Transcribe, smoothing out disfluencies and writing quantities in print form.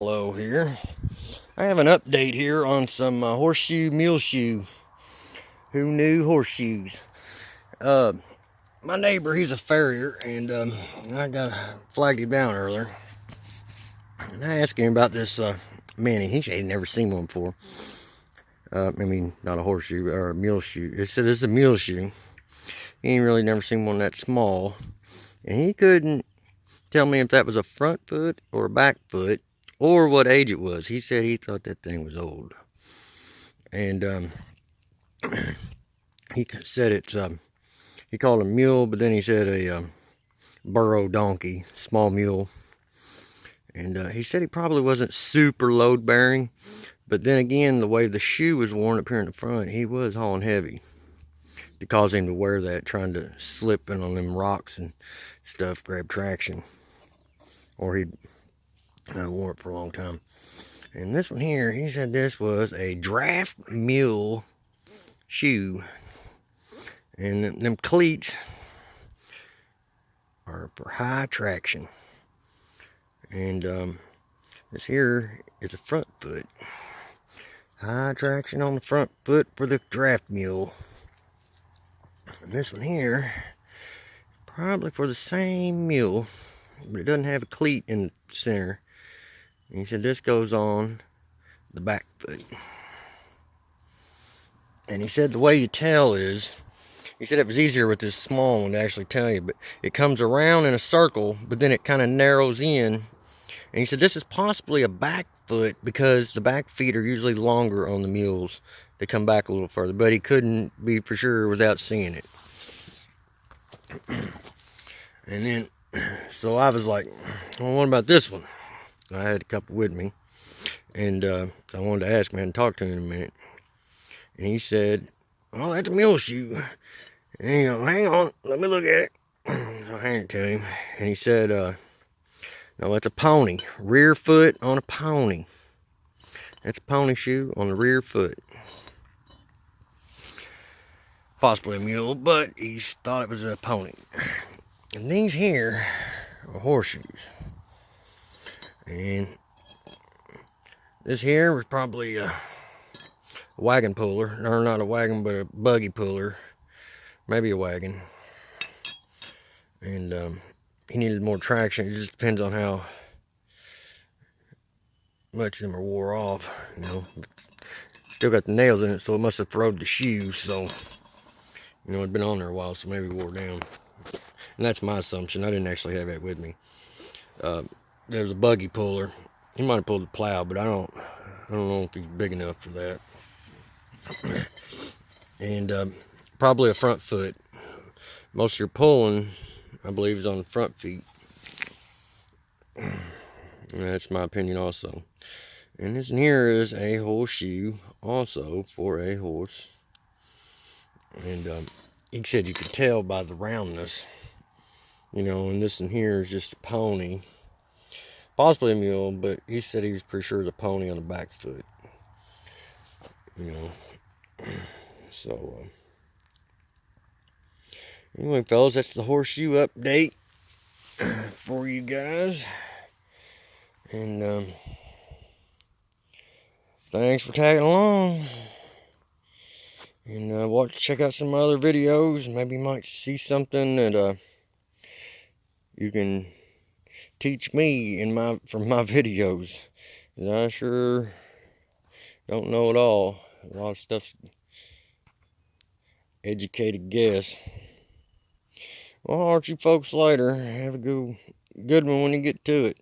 Hello here. I have an update here on some Horseshoe Muleshoe. Who knew horseshoes? My neighbor, he's a farrier, and I flagged him down earlier. And I asked him about this Manny. He said he'd never seen one before. Not a horseshoe or a muleshoe. It said it's a muleshoe. He ain't really never seen one that small, and he couldn't tell me if that was a front foot or a back foot, or what age it was. He said he thought that thing was old. And he said it's, he called a mule, but then he said a burro donkey, small mule. And he said he probably wasn't super load bearing, but then again, the way the shoe was worn up here in the front, he was hauling heavy to cause him to wear that, trying to slip in on them rocks and stuff, grab traction. Or he'd wore it for a long time. And this one here, he said this was a draft mule shoe. And them cleats are for high traction. And this here is a front foot. High traction on the front foot for the draft mule. And this one here, probably for the same mule, but it doesn't have a cleat in the center. And he said this goes on the back foot. And he said the way you tell is, he said it was easier with this small one to actually tell you, but it comes around in a circle, but then it kind of narrows in. And he said this is possibly a back foot because the back feet are usually longer on the mules. They come back a little further, but he couldn't be for sure without seeing it. And then, so I was like, well, what about this one? I had a couple with me, and I wanted to ask him and talk to him in a minute. And he said, oh, that's a muleshoe. And he goes, hang on, let me look at it. So I handed it to him, and he said, no, that's a pony. Rear foot on a pony. That's a pony shoe on the rear foot. Possibly a mule, but he thought it was a pony. And these here are horseshoes. And this here was probably a wagon puller. Or not a wagon, but a buggy puller. Maybe a wagon. And he needed more traction. It just depends on how much of them are wore off. You know, still got the nails in it, so it must have throwed the shoe. So, you know, it'd been on there a while, so maybe it wore down. And that's my assumption. I didn't actually have that with me. There's a buggy puller. He might have pulled the plow, but I don't know if he's big enough for that. And probably a front foot. Most of your pulling, I believe, is on the front feet. And that's my opinion also. And this here is a horseshoe also for a horse. And he said you could tell by the roundness. You know, and this in here is just a pony. Possibly a mule, but he said he was pretty sure it's a pony on the back foot. You know. So, anyway, fellas, that's the horseshoe update for you guys. And thanks for tagging along. And check out some other videos. Maybe you might see something that you can teach me from my videos. 'Cause I sure don't know it all. A lot of stuff's educated guess. Well, I'll talk to you folks later. Have a good one when you get to it.